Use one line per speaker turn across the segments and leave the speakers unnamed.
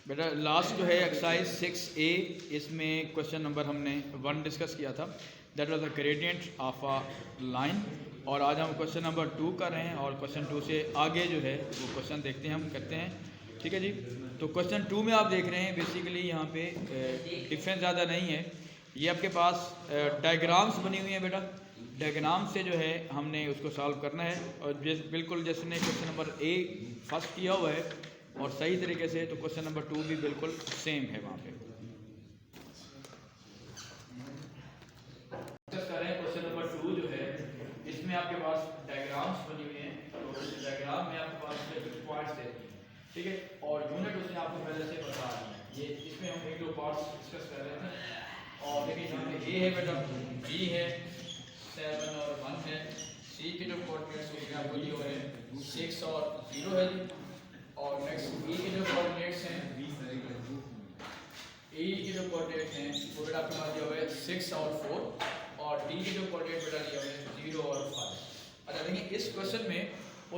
बेटा लास्ट जो है एक्सरसाइज 6A, इसमें क्वेश्चन नंबर हमने 1 डिस्कस किया था, that was the gradient of a line. और आज हम क्वेश्चन नंबर 2 कर रहे हैं और क्वेश्चन 2 से आगे जो है वो क्वेश्चन देखते हैं, हम करते हैं। ठीक है जी। तो क्वेश्चन 2 में आप देख रहे हैं बेसिकली यहाँ पे डिफरेंस ज़्यादा नहीं है। ये आपके पास डायग्राम्स बनी हुई हैं बेटा, डायग्राम से जो है हमने उसको सॉल्व करना है। और बिल्कुल जैसे ने क्वेश्चन नंबर A फर्स्ट किया हुआ है और सही तरीके से, तो क्वेश्चन नंबर 2 भी बिल्कुल सेम है वहाँ पे। डिस्कस कर रहे हैं क्वेश्चन नंबर 2 जो है, इसमें आपके पास डायग्राम्स बनी हुई हैं। तो इस डायग्राम में आपके पास कुछ पॉइंट्स देते हैं, ठीक है, और यूनिट उसने आपको पहले से बता रही है। ये इसमें हम एक दो पार्ट्स डिस्कस कर रहे थे। और देखिए यहाँ पे A है बेटा, B है, 7 और 1 है, C के जो कोऑर्डिनेट्स होंगे आपको ये हो रहे हैं 6 और 0 है जी। और नेक्स्ट E के जो कोऑर्डिनेट्स हैं, E के जो कोऑर्डिनेट्स हैं वो बेटा आपके पास दिया हुआ है 6 और 4, और D के जो कोऑर्डिनेट बेटा दिया हुआ है 0 और 5। अच्छा देखिए इस क्वेश्चन में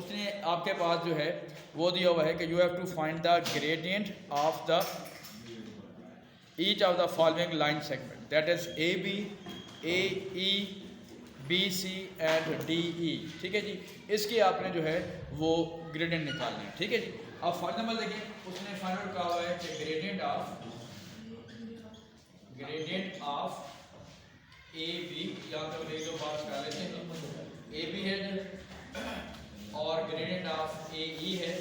उसने आपके पास जो है वो दिया हुआ है कि you have to find the gradient of the each of the following line segment, that is AB, AE, BC and DE। ठीक है जी, इसके आपने जो है वो ग्रेडियंट निकालना है। ठीक है जी। अब फर्स्ट नंबर देखिए, उसने फाइंड आउट कहा हुआ है कि ग्रेडियंट ऑफ AB, यहाँ पे एक दो बात कर लेते हैं। AB है और ग्रेडियंट ऑफ AE है।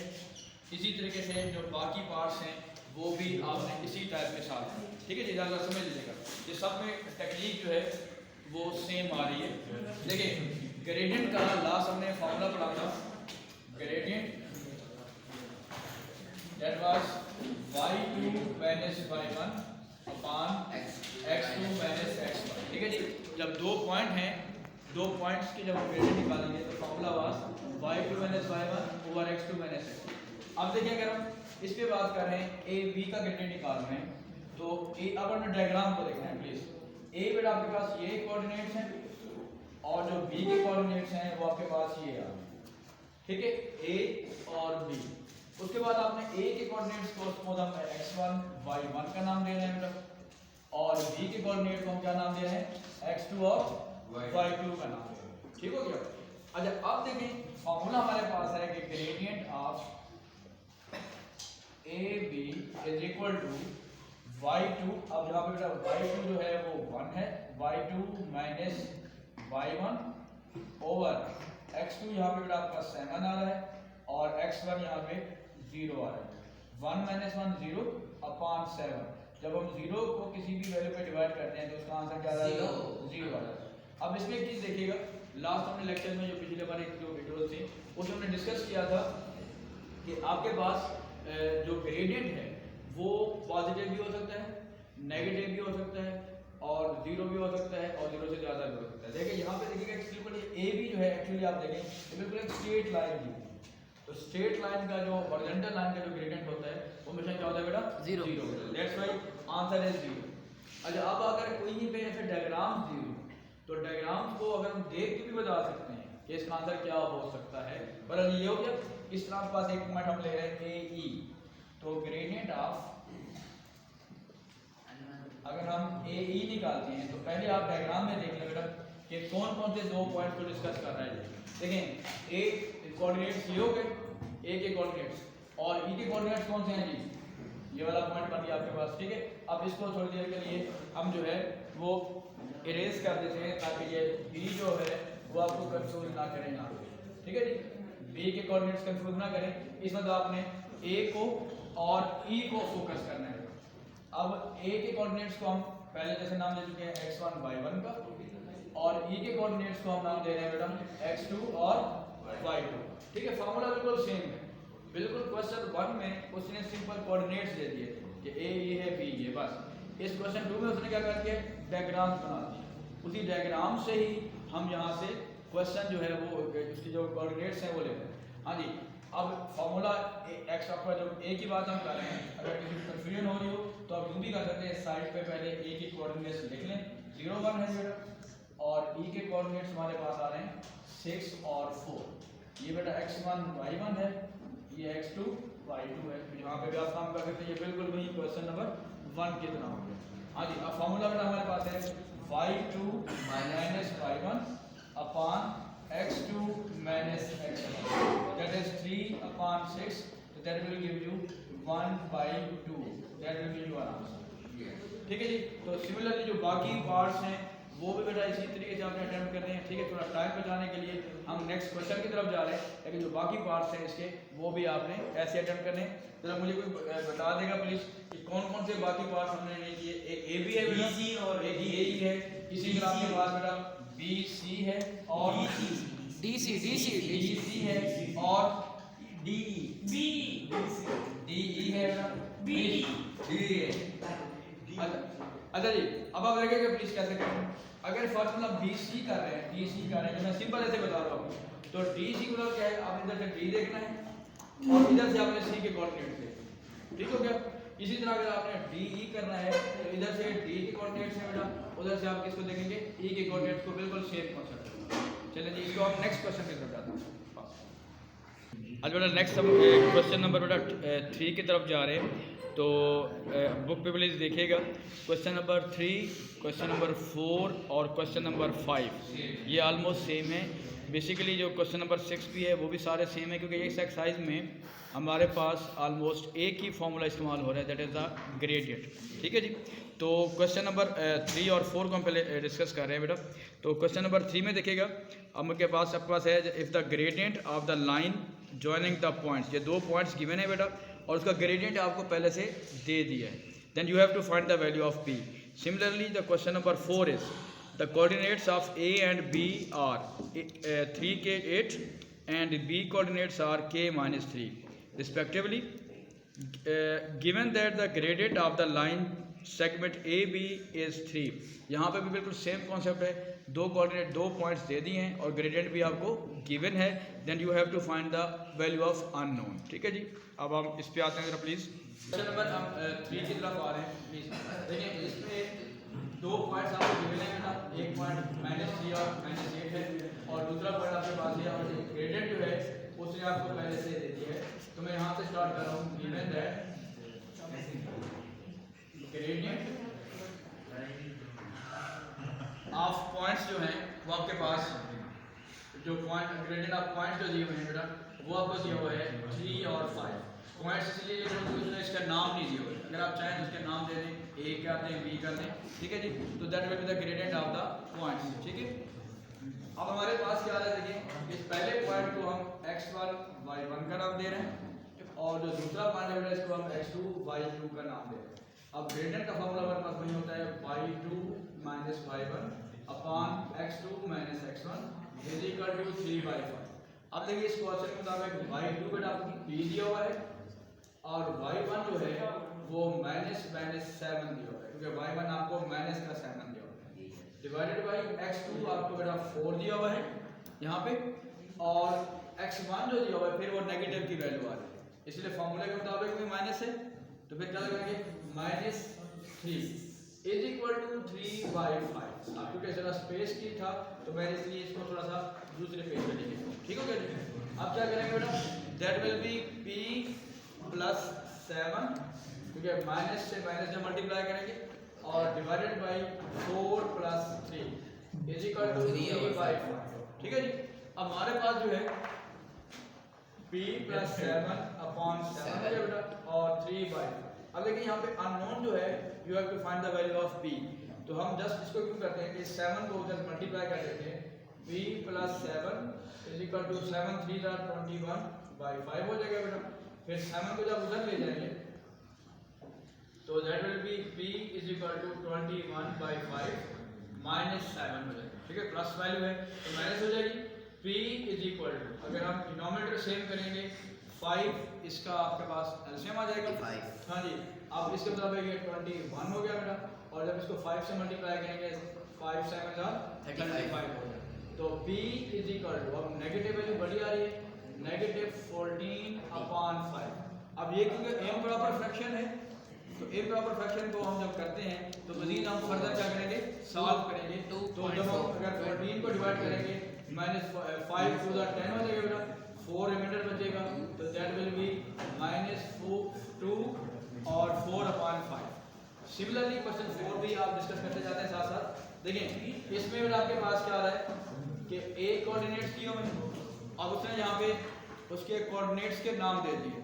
इसी तरीके से जो बाकी पार्ट्स हैं वो भी आपने इसी टाइप के साथ हैं। ठीक है जी, ज़्यादा समझ लीजिएगा, ये सब में टेक्निक जो है वो सेम आ रही है। देखिए ग्रेडियंट का लास्ट हमने फॉर्मूला पढ़ा था, gradient that was y2 minus y1 upon x2 minus x1। ठीक है जी, जब दो पॉइंट हैं, दो पॉइंट्स की जब ग्रेडियंट निकालेंगे तो formula was y2 minus y1 over x2 minus x1। अब देखिए अगर हम इस पे बात कर रहे हैं ए बी का ग्रेडियंट निकाल रहे हैं, तो ए, अब हमने डायग्राम को देखना है प्लीज। ए बेटा आपके पास ये कोऑर्डिनेट्स हैं और जो बी के कोऑर्डिनेट्स हैं वो आपके पास ये आ, ठीक है, ए और बी। उसके बाद आपने ए के कोऑर्डिनेट्स को सपोज हम x1 y1 का नाम दे रहे हैं बेटा, और बी के कोऑर्डिनेट को हम क्या नाम दे रहे हैं x2 और y2 का नाम दे रहे हैं। ठीक हो गया। अच्छा अब देखें फॉर्मूला हमारे पास है कि gradient of AB is equal to y2। अब यहाँ पे बेटा y2 जो है वो 1 है, y2 minus y1 over x2 यहाँ पे बेटा आपका 7 आ रहा है और x1 यहाँ पे 0 आ रहा है। 1 माइनस 1 0 अपॉन 7। जब हम 0 को किसी भी वैल्यू पे डिवाइड करते हैं तो उसका आंसर क्या आ रहा है? 0 आ रहा है। अब इसमें एक चीज देखिएगा, लास्ट हमने लेक्चर में जो पिछले बार एक जो वीडियो थी उसमें हमने डिस्कस किया था कि आपके पास जो ग्रेडियंट है वो पॉजिटिव भी हो सकता है, नेगेटिव भी हो सकता है और 0 भी हो सकता है और 0 से ज़्यादा भी हो सकता है। देखिए यहाँ पे देखिएगा बिल्कुल ए बी जो है एक्चुअली आप देखें ये बिल्कुल एक स्ट्रेट लाइन दी हुई है। तो स्ट्रेट लाइन का जो हॉरिजॉन्टल लाइन का जो ग्रेडियंट होता है वो हमेशा क्या होता है बेटा? 0। That's why answer is 0। अच्छा अब अगर कोई पे ऐसे डायग्राम दी हुई तो डायग्राम को अगर हम देख के भी बता सकते हैं कि इसका आंसर क्या हो सकता है। पर ये हो गया, इस तरह पास एक पॉइंट हम ले रहे हैं ए ई, तो ग्रेडियंट ऑफ अगर हम ए ई निकालते हैं तो पहले आप डायग्राम में देख लें बेटा कि कौन कौन से दो पॉइंट्स को डिस्कस कर रहा है। देखें ए कोऑर्डिनेट्स ये हो गए, ए के कोऑर्डिनेट्स, और ई के कोऑर्डिनेट्स कौन से हैं जी? ये वाला पॉइंट बन गया आपके पास। ठीक है, अब इसको थोड़ी देर के लिए हम जो है वो इरेज कर देते हैं ताकि ये बी जो है वो आपको कंफ्यूज ना करें ना। ठीक है जी, बी के कोऑर्डिनेट्स कंफ्यूज ना करें, इस वक्त आपने ए को और ई को फोकस करना है। अब ए के कोऑर्डिनेट्स को हम पहले जैसे नाम दे चुके हैं x1 y1 का, और ई के कोऑर्डिनेट्स को हम नाम दे रहे हैं बेटा x2 और y2। ठीक है, फार्मूला बिल्कुल सेम है। बिल्कुल क्वेश्चन 1 में उसने सिंपल कोऑर्डिनेट्स दे दिए थे कि ए ये है बी ये, बस। इस क्वेश्चन 2 में उसने क्या कर दिया? डायग्राम बना दिया। उसी डायग्राम से ही हम यहाँ से क्वेश्चन जो है वो उसकी जो कोऑर्डिनेट्स हैं वो ले रहे हैं। हाँ जी, अब फार्मूला एक्स आपका जो ए की बात हम कर रहे हैं, अगर किसी कंफ्यूजन हो रही हो तो आप यूँ भी कर सकते हैं, साइड पे पहले ए की कोऑर्डिनेट्स लिख लें, 0 1 है बेटा, और ई के कोऑर्डिनेट्स हमारे पास आ रहे हैं 6 और 4। ये बेटा x1 y1 है, ये x2 y2 है। यहाँ पे भी आप काम कर सकते हैं, ये बिल्कुल वही क्वेश्चन नंबर 1 की तरह हो गया। हाँ जी, अब फॉर्मूला बेटा हमारे पास है y2 minus y1 upon x2 minus x1, that is 3/6, तो that will give you 1/2, that will give you our answer. ठीक है जी। तो सिमिलरली जो बाकी पार्ट्स हैं वो भी बेटा इसी तरीके से आपने अटेम्प्ट करने हैं। ठीक है, थोड़ा टाइम बचाने के लिए हम नेक्स्ट क्वेश्चन की तरफ जा रहे हैं, लेकिन जो बाकी पार्ट्स हैं इसके वो भी आपने ऐसे अटेम्प्ट करने हैं। जरा मुझे कोई बता देगा प्लीज कि कौन कौन से बाकी पार्ट्स हमने नहीं किए। एक ए बी है बेटा,
सी और
एक ए ई है, इसी तरह आपके पास बेटा बी सी है और
डी सी
है और
डी बी
डी ई है बेटा,
बी
डी है। अच्छा जी, अब आप लगेगा प्लीज कैसे करें। अगर फार्मूला बी सी कर रहे हैं, डी सी कर रहे हैं, तो मैं सिंपल ऐसे बता रहा हूँ। तो डी सी मतलब क्या है, आप इधर से डी देखना है और इधर से आपने सी के कोऑर्डिनेट्स देखने। ठीक हो गया। इसी तरह अगर आपने डी ई करना है तो इधर से डी के कोऑर्डिनेट्स है बेटा, उधर से आप किसको देखेंगे, ई के कोऑर्डिनेट्स को, बिल्कुल सेम कॉन्सेप्ट। चलिए जी, इसको आप नेक्स्ट क्वेश्चन की तरफ जाते हैं। आज बेटा नेक्स्ट हम क्वेश्चन नंबर बेटा 3 की तरफ जा रहे हैं। तो बुक पे प्लीज देखिएगा। क्वेश्चन नंबर 3, क्वेश्चन नंबर 4 और क्वेश्चन नंबर 5 ये ऑलमोस्ट सेम है। बेसिकली जो क्वेश्चन नंबर 6 भी है वो भी सारे सेम है, क्योंकि इस एक्सरसाइज में हमारे पास ऑलमोस्ट एक ही फॉर्मूला इस्तेमाल हो रहा है, दैट इज़ द ग्रेडियंट। ठीक है जी। तो क्वेश्चन नंबर 3 और 4 को हम पहले डिस्कस कर रहे हैं बेटा। तो क्वेश्चन नंबर 3 में देखिएगा, अब आपके पास है if the gradient of the line joining the points, ये 2 पॉइंट्स गिवन है बेटा और उसका ग्रेडियंट आपको पहले से दे दिया है। Then you have to find the value of p। Similarly the question number 4 is the coordinates of a and b are 3k 8 and b coordinates are k - 3 respectively. Given that the gradient of the line segment A B is 3। यहाँ पे भी बिल्कुल same concept है, 2 coordinate 2 points दे दिए हैं और gradient भी आपको गिवन है। Then you have to find the value of unknown. ठीक है जी। अब हम इस पे आते हैं जरा प्लीज। क्वेश्चन नंबर हम 3 की तरफ आ रहे हैं प्लीज। देखिए इसमें 2 पॉइंट्स आपको गिवन है बेटा, एक पॉइंट -3 और -8 है और दूसरा पॉइंट आपके पास है और ग्रेडियंट जो है उसने आपको पहले से दे दिया है। तो मैं यहाँ से स्टार्ट कर रहा हूँ। Given that gradient of points जो हैं वो आपके पास जो पॉइंट ग्रेडियंट ऑफ पॉइंट्स जो दिए हुए हैं बेटा वो आपको दिया हुआ है 3 और 5 पॉइंट्स, इसलिए उसने इसका नाम नहीं दिया हुआ है। अगर आप चाहें तो उसके नाम दे दें, ए कर दें, बी कर दें। ठीक है जी। तो that will be the gradient of the points. ठीक है। अब हमारे पास क्या है, देखिए इस पहले पॉइंट को हम x1 y1 का नाम दे रहे हैं और जो दूसरा पॉइंट है इसको हम x2 y2 का नाम दे रहे हैं। अब ग्रेडियंट का फॉर्मूला हमारे पास वही होता है y2 minus y1 upon x2 minus x1 is equal to 3/5। अब देखिए इस क्वेश्चन के मुताबिक y2 बेटा आपको p दिया हुआ है और y1 जो है वो -7 दिया हुआ है, क्योंकि y1 आपको माइनस का 7 दिया हुआ है, डिवाइडेड बाई x2 आपको बेटा 4 दिया हुआ है यहाँ पे और x1 जो दिया हुआ है फिर वो नेगेटिव की वैल्यू आ रही है, इसलिए फॉर्मूले के मुताबिक भी माइनस है। तो फिर क्या लगाएंगे -3 इज इक्वल टू 3/5। क्योंकि जरा स्पेस की था तो मैंने इसलिए इसको थोड़ा सा दूसरे पेज पे लिख दिया। ठीक हो गया जी। अब क्या करेंगे बेटा, दैट विल बी p + 7, क्योंकि माइनस से माइनस से मल्टीप्लाई करेंगे और divided by 4 + 3 is equal to 3/5। ठीक है जी। अब हमारे पास जो है p + 7 अपॉन 7 है बेटा और 3/5। अब देखिए यहाँ पे अननोन जो है you have to find the value of p। तो हम जस्ट इसको क्यों करते हैं कि 7 को उधर मल्टीप्लाई कर देते हैं, p + 7 इज इक्वल टू 7 3 21/5 हो जाएगा बेटा। फिर 7 को जब उधर ले जाएंगे तो that will be p is equal to 21/5 minus 7 हो जाएगा। ठीक है, प्लस वैल्यू है तो माइनस हो जाएगी। p इज इक्वल टू, अगर हम डिनोमिनेटर सेम करेंगे 5, इसका आपके पास एलसीएम आ जाएगा 5। हाँ जी। अब इसके मुताबिक ये 21 हो गया बेटा और जब इसको 5 से मल्टीप्लाई करेंगे 5 7 35 हो जाएगा। तो p इज इक्वल टू, अब नेगेटिव वैल्यू बड़ी आ रही है, -14/5। अब ये क्योंकि इम्प्रॉपर फ्रैक्शन है तो इम्प्रॉपर फ्रैक्शन को हम जब करते हैं तो मजीद हम फर्दर क्या करेंगे, सॉल्व करेंगे। तो जब हम अगर 14 को डिवाइड करेंगे -5 * 10 हो जाएगा बेटा, 4 रिमाइंडर बचेगा, तो दैट विल बी -2 और 4/5। सिमिलरली क्वेश्चन 4 भी आप डिस्कस करते जाते हैं साथ साथ। देखें इसमें भी आपके पास क्या आ रहा है कि ए कोऑर्डिनेट्स दिए हुए हैं, अब उसने यहाँ पे उसके कोऑर्डिनेट्स के नाम दे दिए।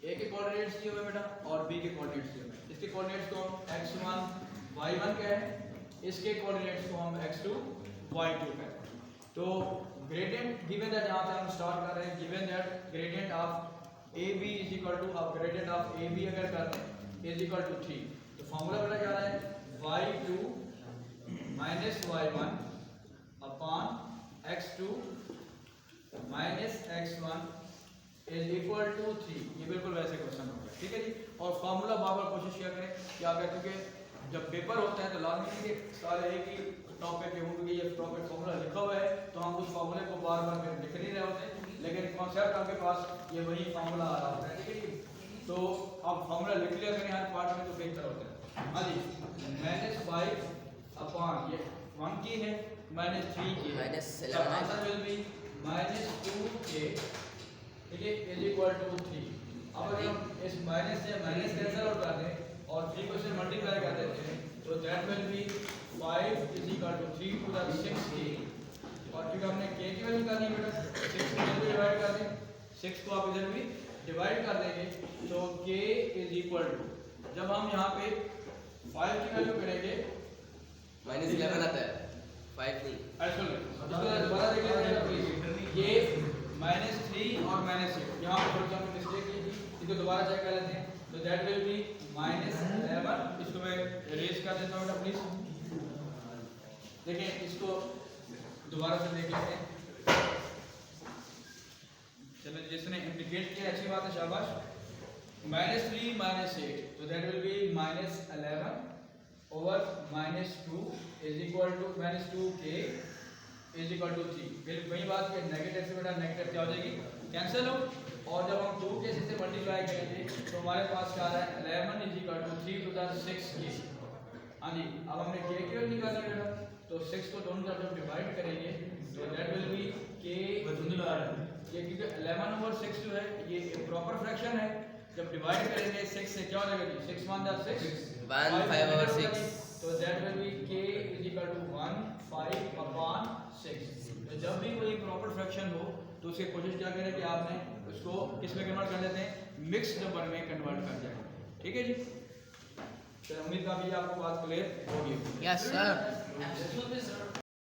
ए के कोऑर्डिनेट्स दिए हुए बेटा और बी के कोऑर्डिनेट्स दिए हुए। इसके कोऑर्डिनेट्स को हम x1 y1 कहें, इसके कोऑर्डिनेट्स को हम x2 y2 कहें। तो ग्रेडियंट गिवन दैट, यहाँ से हम स्टार्ट कर रहे हैं, given that gradient of AB is equal to, अब ग्रेडियंट ऑफ AB अगर करते हैं इज इक्वल टू 3, तो फॉर्मूला बेटा क्या है y2 minus y1 upon x2 minus x1 is equal to 3। ये बिल्कुल वैसे क्वेश्चन होगा, ठीक है जी। और फार्मूला बार कोशिश किया करें कि आप, क्योंकि जब पेपर होता है तो लाजमी है कि सारे एक ही टॉपिक के हों, क्योंकि ये टॉपिक फार्मूला लिखा हुआ है तो हम उस फार्मूले को बार बार लिख नहीं रहे होते, लेकिन कॉन्सेप्ट आपके पास ये वही फार्मूला आ रहा होता है, ठीक है जी। तो आप फार्मूला लिख लिया करें हर पार्ट में तो बेहतर होता है। हाँ जी, -5 अपॉन ये 1 की है, -3 की है, तो आंसर विल बी -2k, ठीक है, इज इक्वल टू 3। अब अगर हम इस माइनस से माइनस कैंसिल आउट कर दें और 3 को से मल्टीप्लाई कर देते हैं तो that will be 5 is equal to 3 to the 6k, और क्योंकि हमने k की वैल्यू करनी है बेटा, 6 को इधर भी डिवाइड कर दें, 6 को आप इधर भी डिवाइड कर देंगे तो k इज इक्वल टू, जब हम यहाँ पे 5 की वैल्यू करेंगे
-11 आता है, 5 नहीं।
एक्चुअली दोबारा देख लेते हैं प्लीज, ये -3 और -6 यहाँ पर फॉर एग्जांपल मिस्टेक की थी, इसको दोबारा चेक कर लेते हैं, तो दैट विल बी -11। इसको मैं इरेज कर देता हूँ बेटा प्लीज। देखिए इसको दोबारा से देख लेते हैं। चलो जिसने इंडिकेट किया अच्छी बात है, शाबाश। -3 -8, तो that will be -11 over -2 is equal to -2k is equal to 3। फिर वही बात कि नेगेटिव से बेटा नेगेटिव क्या हो जाएगी, कैंसिल हो, और जब हम 2 के से मल्टीप्लाई करेंगे तो हमारे पास क्या आ रहा है 11 is equal to 3 to the 6k। हाँ जी, अब हमने k की वैल्यू निकालनी है बेटा, तो 6 को दोनों तरफ जब डिवाइड करेंगे तो दैट विल बी k, ये क्योंकि 11 ओवर 6 जो है ये प्रॉपर फ्रैक्शन है, जब डिवाइड करेंगे 6 से क्या हो जाएगा जी, 6 1 द 6
1 5 over 6,
तो that will be k is equal to 1 5 upon 6। तो जब भी कोई प्रॉपर फ्रैक्शन हो तो उसकी कोशिश क्या करें कि आपने उसको किस में कन्वर्ट कर लेते हैं, मिक्स्ड नंबर में कन्वर्ट कर जाए, ठीक है जी। तो उम्मीद का भी आपको बात क्लियर होगी।
Yes sir.